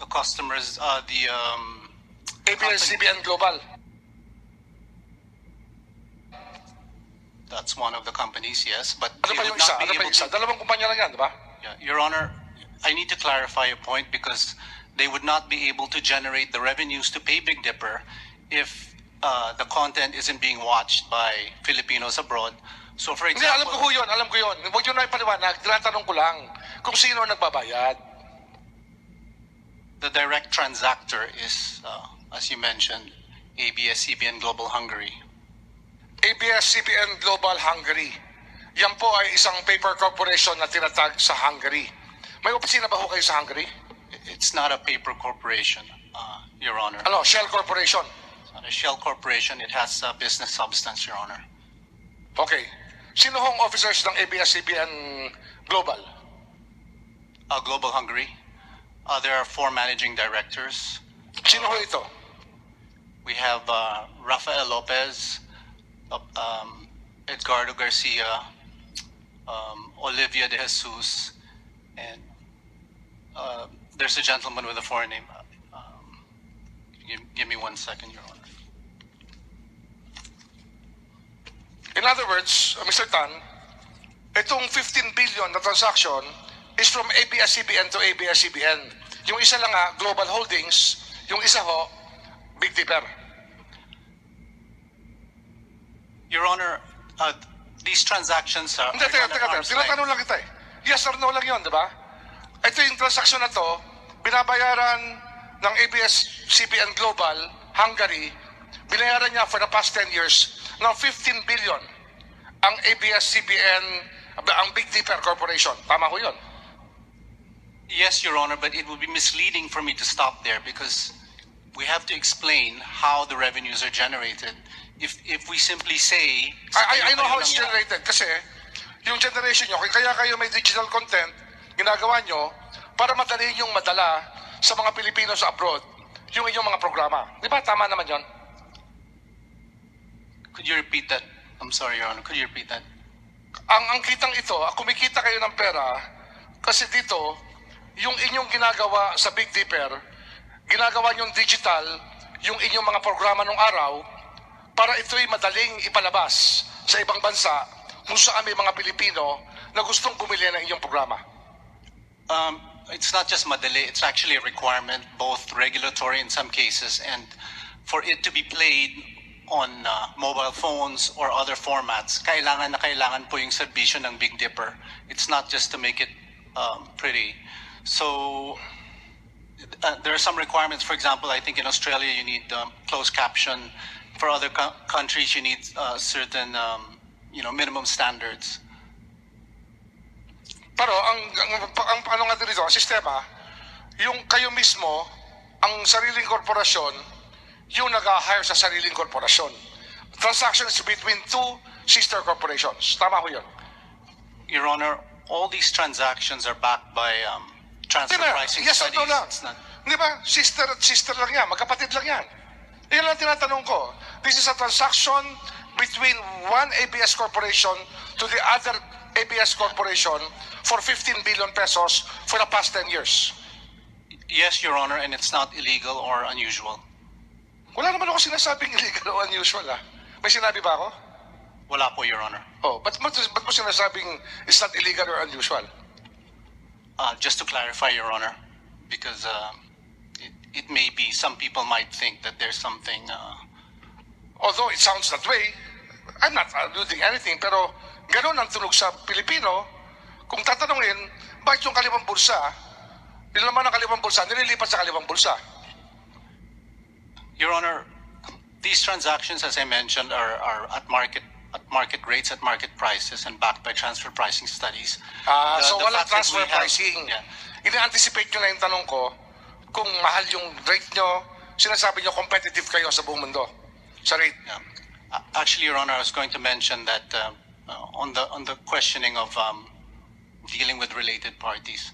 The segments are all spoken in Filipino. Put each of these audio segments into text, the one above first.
The customers, abs-cbn Global. that's one of the companies, yes, but Ano they pa would yung isa? not be Ano pa able yung isa? to. Dalawang kumpanya lang yan, di ba? Yeah, Your Honor, I need to clarify a point because they would not be able to generate the revenues to pay Big Dipper if the content isn't being watched by Filipinos abroad. So for Hindi, alam example, ko yun, alam ko yun. Huwag yun na ipaliwanag, tinatanong ko lang kung sino nagbabayad. the direct transactor is, as you mentioned, abs-cbn Global Hungary. abs-cbn Global Hungary. Yan po ay isang paper corporation na tinatag sa Hungary. May opisina ba ho kayo sa Hungary? It's not a paper corporation, Your Honor. Ano, Shell Corporation? It's not a shell corporation. It has business substance, Your Honor. Okay. Sino hong officers ng abs-cbn Global? Global Hungary. There are 4 managing directors. Sino ho ito? We have Rafael Lopez, Edgardo Garcia, Olivia de Jesus, and there's a gentleman with a foreign name. Give me 1 second, Your Honor. In other words, Mr. Tan, itong 15 billion na transaction is from abs-cbn to abs-cbn. Yung isa lang nga, Global Holdings, yung isa ho, Big Dipper. Your Honor, these transactions are Hindi, done at teka. arm's length. Tinatanong lang kita eh. Yes or no lang yun, di ba? Ito yung transaction na to, binabayaran ng abs-cbn Global, Hungary, binayaran niya for the past 10 years ng 15 billion ang abs-cbn, ang Big Dipper Corporation. Tama ko yun? Yes, Your Honor, but it would be misleading for me to stop there because we have to explain how the revenues are generated. If we simply say... I know how it's generated kasi yung generation nyo, kaya kayo may digital content, ginagawa nyo para madali yung madala sa mga Pilipino sa abroad yung inyong mga programa. Di ba? Tama naman yon. Could you repeat that? I'm sorry, Your Honor. Could you repeat that? Ang kitang ito, kumikita kayo ng pera kasi dito, yung inyong ginagawa sa Big Dipper, ginagawa nyong digital yung inyong mga programa ng araw para ito'y madaling ipalabas sa ibang bansa kung saan may mga Pilipino na gustong bumili ng inyong programa. It's not just madali. It's actually a requirement, both regulatory in some cases, and for it to be played on mobile phones or other formats, kailangan na kailangan po yung serbisyo ng Big Dipper. It's not just to make it pretty. So there are some requirements. For example, I think in Australia you need closed caption. For other countries, you need certain minimum standards. Pero ang ano nga dito, ang sistema, yung kayo mismo, ang sariling korporasyon, yung nag-hire sa sariling korporasyon. Transactions between 2 sister corporations. Tama ko yun? Your Honor, all these transactions are backed by transfer pricing yes studies. Yes or no lang. It's not... Di ba? Sister at sister lang yan. Magkapatid lang yan. Yan lang tinatanong ko. This is a transaction between one ABS corporation to the other ABS corporation for 15 billion pesos for the past 10 years. Yes, Your Honor, and it's not illegal or unusual. Wala naman ako sinasabing illegal o unusual, ha? May sinabi ba ako? Wala po, Your Honor. Oh, ba't mo sinasabing it's not illegal or unusual? Just to clarify, Your Honor, because it may be, some people might think that there's something... Although it sounds that way, I'm not alluding anything, pero ganun ang tunog sa Pilipino. Kung tatanungin, bakit yung kaliwang bulsa, yun naman ang kaliwang bulsa, nililipat sa kaliwang bulsa? Your Honor, these transactions, as I mentioned, are at market rates, at market prices, and backed by transfer pricing studies. So the walang fact that transfer we have- pricing. Yeah. Ini-anticipate nyo na yung tanong ko, kung mahal yung rate nyo, sinasabi nyo competitive kayo sa buong mundo. Sa rate. Actually, Your Honor, I was going to mention that on the questioning of dealing with related parties,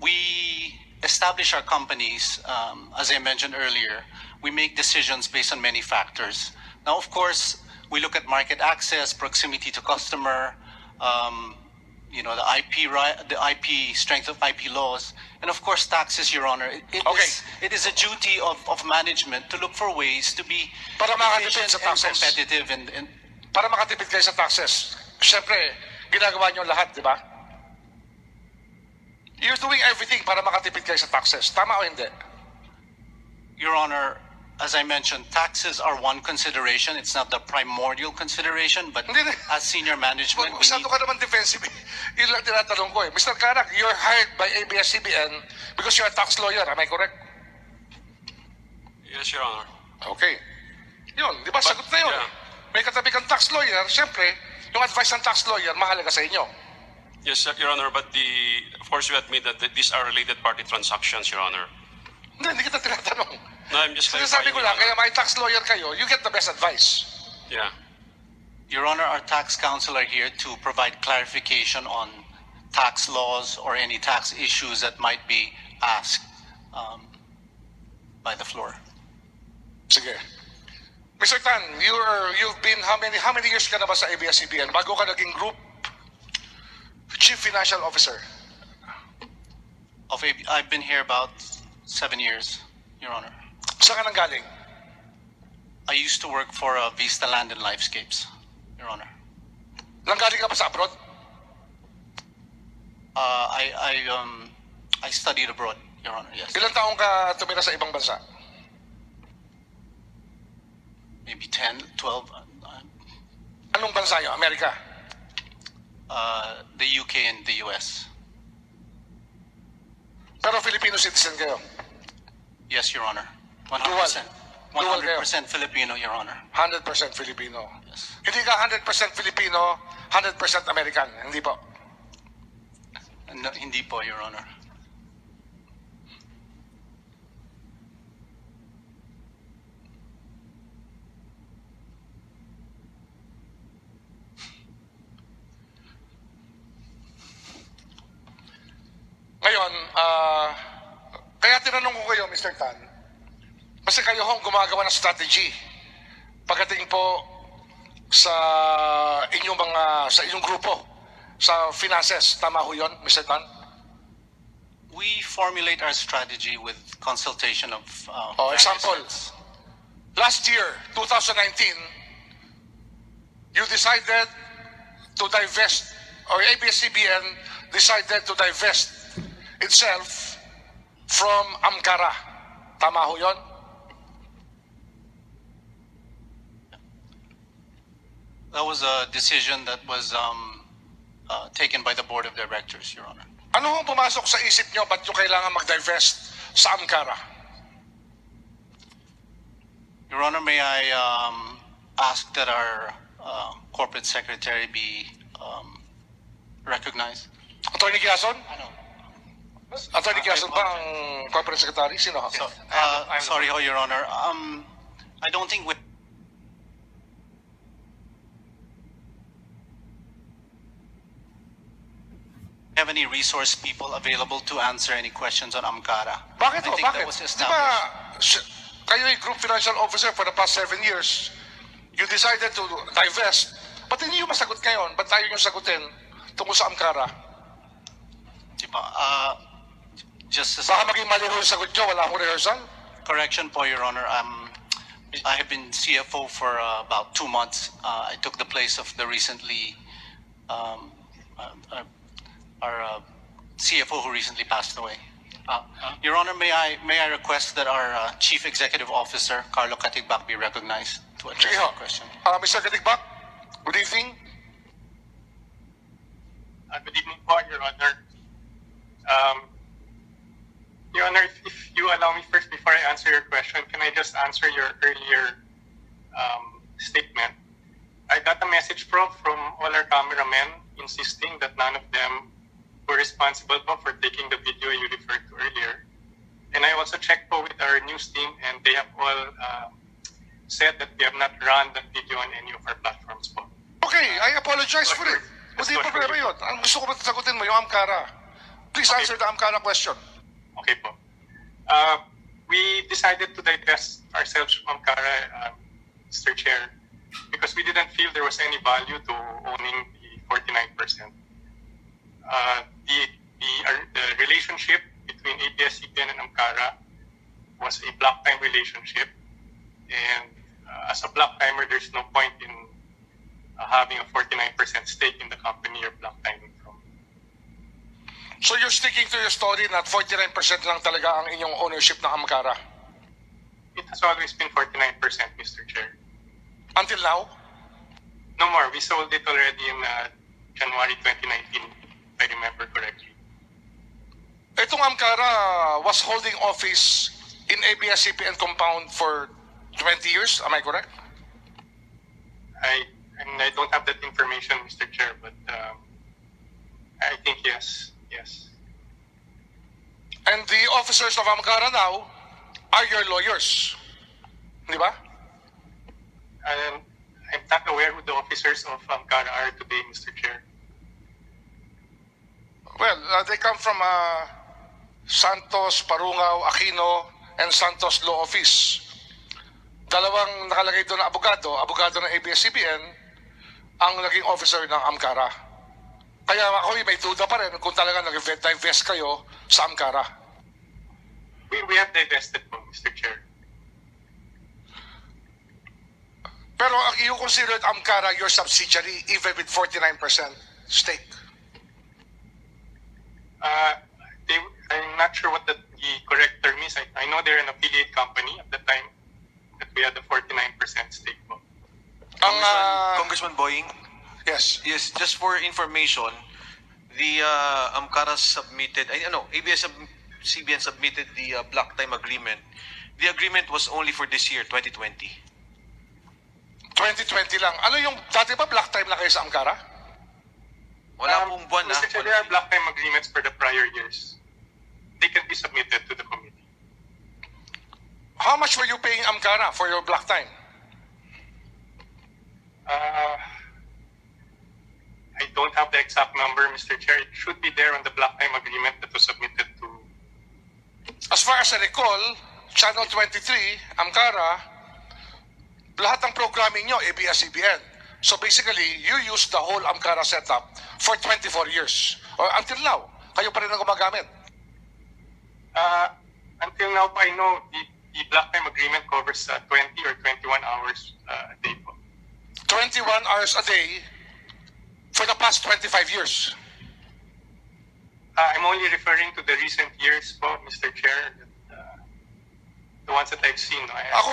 we establish our companies, as I mentioned earlier, we make decisions based on many factors. Now, of course, we look at market access, proximity to customer, the the IP strength of IP laws, and of course taxes, Your Honor. Okay. It is a duty of management to look for ways to be Para makatipid efficient sa and taxes. competitive and Para makatipid kayo sa taxes. Siyempre, ginagawa nyo lahat, di ba? You're doing everything para makatipid kayo sa taxes. Tama o hindi? Your Honor, as I mentioned, taxes are one consideration. It's not the primordial consideration, but Hindi. as senior management, we Masyado need, ka naman defensive. Yun lang tinatanong ko eh. Mr. Karak, you're hired by abs-cbn because you're a tax lawyer. Am I correct? Yes, Your Honor. Okay. Yun, di ba? Sagot na yun. yeah. May katabi kang tax lawyer, siyempre, yung advice ng tax lawyer, mahalaga sa inyo. Yes, Your Honor, but of course we admit that these are related party transactions, Your Honor. Hindi kita tinatanong. No, I'm just Sinasabi clarifying, ko Your lang, kaya Honor. may tax lawyer kayo, you get the best advice. Yeah. Your Honor, our tax counsel are here to provide clarification on tax laws or any tax issues that might be asked by the floor. Sige. Mr. Tan, you've been, how many years ka na ba sa abs-cbn? Bago ka naging group chief financial officer? I've been here about 7 years, Your Honor. Saan ka nang galing? I used to work for Vista Land and Lifescapes, Your Honor. Nanggaling ka pa sa abroad? I studied abroad, Your Honor. Yes, Ilang taong ka tumira sa ibang bansa? maybe 10, 12. Anong bansa yun? Amerika? The UK and the US. Pero Filipino citizen kayo? Yes, Your Honor. 100%. Dual kayo? 100% Filipino, Your Honor. 100% Filipino. Yes. Hindi ka 100% Filipino, 100% American. Hindi po. No, hindi po, Your Honor. Ngayon, kaya tinanong ko kayo, Mr. Tan, kasi kayo hong gumagawa ng strategy pagdating po sa inyong grupo, sa finances. Tama ho yun, Mr. Tan? We formulate our strategy with consultation of various example. heads. Last year, 2019, you decided to divest, or abs-cbn decided to divest itself from Amcara. Tama ho yun? That was a decision that was taken by the board of directors, Your Honor. Ano hong pumasok sa isip nyo ba't nyo kailangan mag-divest sa Amcara? Your Honor, may I ask that our corporate secretary be recognized? Attorney Quezon? Ano? Attorney Quezon ba ang corporate secretary? Sino? So, sorry, ho, Your Honor. I don't think we have any resource people available to answer any questions on Amcara. Bakit I ho? think Bakit? that was Di established. ba, kayo ay group financial officer for the past 7 years. You decided to divest. Ba't hindi nyo masagot ngayon? Ba't tayo nyo sagutin tungkol sa Amcara? Diba? Just as Baka maging mali ho yung sagot nyo, wala akong rehearsal. correction po, Your Honor. I have been CFO for about 2 months. I took the place of the recently our CFO who recently passed away. Your Honor, may I request that our Chief Executive Officer, Carlo Katigbak, be recognized to address Sige ho. the question. Mr. Katigbak, good evening. Good evening po, Your Honor. Your Honor, if you allow me first, before I answer your question, can I just answer your earlier statement? I got a message from all our cameramen insisting that none of them were responsible po for taking the video you referred to earlier. And I also checked po with our news team, and they have all said that we have not run that video on any of our platforms po. Okay, I apologize for it. Hindi problema yun. Ang gusto ko ba sagutin mo yung Amcara? Please answer the Amcara question. Okay po. We decided to divest ourselves from Amcara, Mr. Chair, because we didn't feel there was any value to owning the 49%. The relationship between abs-cbn and Amcara was a block time relationship, and as a block timer, there's no point in having a 49% stake in the company you're block timing from. So you're sticking to your story na 49% lang talaga ang inyong ownership ng Amcara? It has always been 49%, Mr. Chair. Until now? No more. We sold it already in January 2019, if I remember correctly. Itong Amcara was holding office in abs-cbn compound for 20 years, am I correct? I don't have that information, Mr. Chair, but I think yes. And the officers of Amcara now are your lawyers, di ba? I'm not aware who the officers of Amcara are today, Mr. Chair. Well, they come from Santos, Parungaw, Aquino, and Santos Law Office. Dalawang nakalagay doon na abogado ng abs-cbn, ang naging officer ng Amcara. Kaya ako may duda pa rin kung talaga nag-divest kayo sa Amcara. We have divested po, Mr. Chair. Pero you considered Amcara your subsidiary even with 49% stake? I'm not sure what the correct term is. I know they're an affiliate company at the time that we had the 49% stake po. Congressman Boying? Yes. Yes, just for information, the Amcara submitted, abs-cbn submitted the block time agreement. The agreement was only for this year, 2020. 2020 lang. Ano yung dati ba black time na kayo sa Amcara? Wala pong buwan Mr. Chair, there are block time agreements for the prior years. They can be submitted to the committee. How much were you paying Amcara for your block time? I don't have the exact number, Mr. Chair. It should be there on the block time agreement that was submitted to. As far as I recall, Channel 23, Amcara, lahat ng programming nyo, abs-cbn. So basically, you use the whole Amcara setup for 24 years. Or until now, kayo pa rin ang gumagamit. Until now, I know the block time agreement covers 20 or 21 hours a day po. 21 hours a day for the past 25 years. I'm only referring to the recent years po, Mr. Chair. The ones that I've seen. Ako,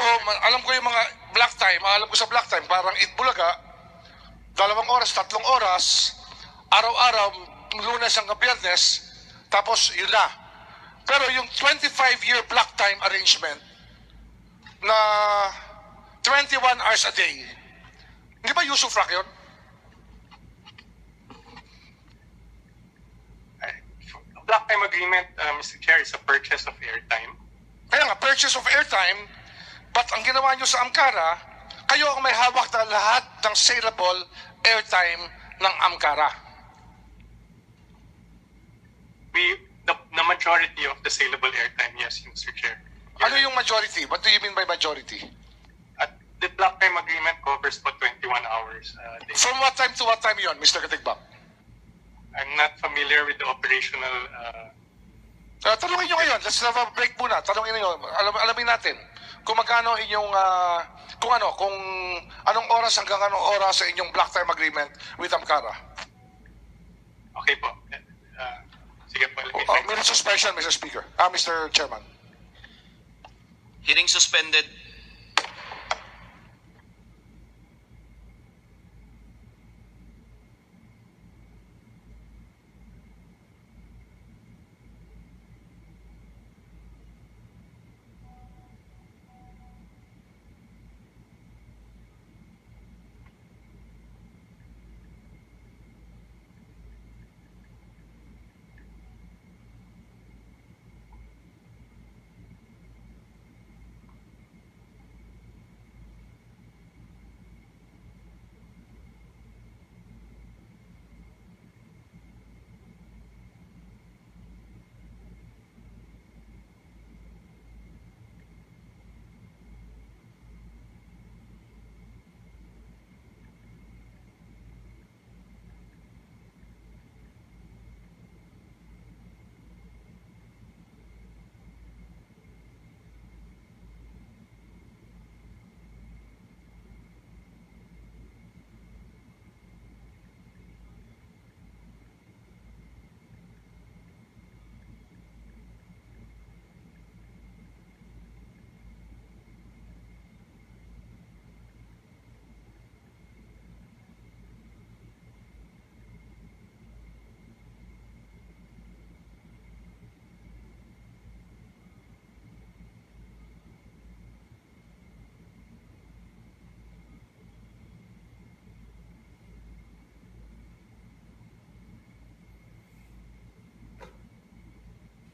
alam ko yung mga black time. Alam ko sa black time, parang Itbulaga, 2 oras, 3 oras, araw-araw, Lunes hanggang Biyernes, tapos yun na. Pero yung 25-year block time arrangement na 21 hours a day, hindi ba usufruct yun? Block time agreement, Mr. Chair, is a purchase of airtime. Kaya nga, purchase of airtime, but ang ginawa nyo sa Amcara, kayo ang may hawak na lahat ng saleable airtime ng Amcara. The majority of the saleable airtime, yes, Mr. Chair. Ano yung majority? What do you mean by majority? The block time agreement covers for 21 hours a day. From what time to what time yon, Mr. Katigbak? I'm not familiar with the operational. Tanungin nyo ngayon, let's have a break muna. Tanungin nyo, alamin natin kung magkano inyong, kung anong oras hanggang anong oras sa inyong block time agreement with Amcara. Okay po. Sige po. Minute suspension, Mr. Speaker. Mr. Chairman. Hearing suspended.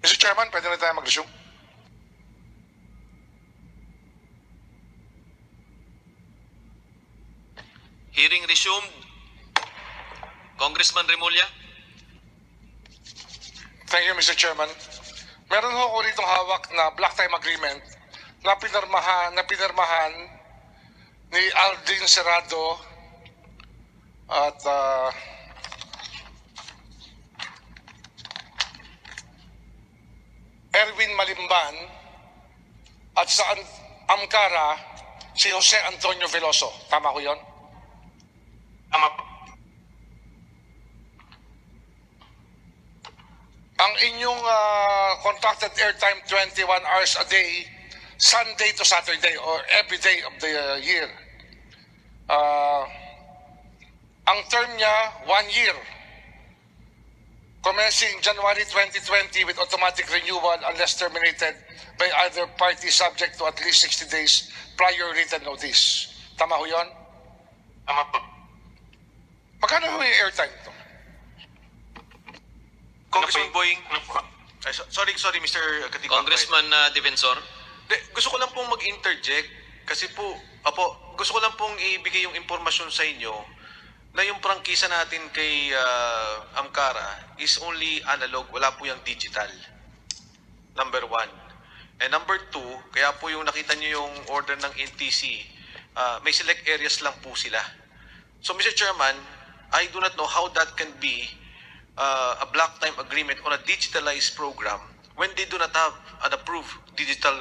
Mr. Chairman, pwede na tayo mag-resume? Hearing resumed. Congressman Remulla. Thank you, Mr. Chairman. Meron ho ako ditong hawak na black time agreement na pinirmahan ni Aldrin Serrado at Erwin Malimban at sa Amcara si Jose Antonio Veloso. Tama ko yon? Tama po. Ang inyong contracted airtime 21 hours a day, Sunday to Saturday or every day of the year. Ang term niya, 1 year. Commencing January 2020 with automatic renewal unless terminated by either party subject to at least 60 days prior written notice. Tama ho yun? Tama po. Magkano ho yung airtime ito? Congressman Boying. Ano po? Ay, sorry, Mr. Katiba. Congressman Defensor. Gusto ko lang pong mag-interject kasi po, gusto ko lang pong ibigay yung impormasyon sa inyo na yung prangkisa natin kay Amcara is only analog, wala po yung digital. Number 1. And number 2, kaya po yung nakita nyo yung order ng NTC, may select areas lang po sila. So Mr. Chairman, I do not know how that can be a block time agreement on a digitalized program when they do not have an approved digital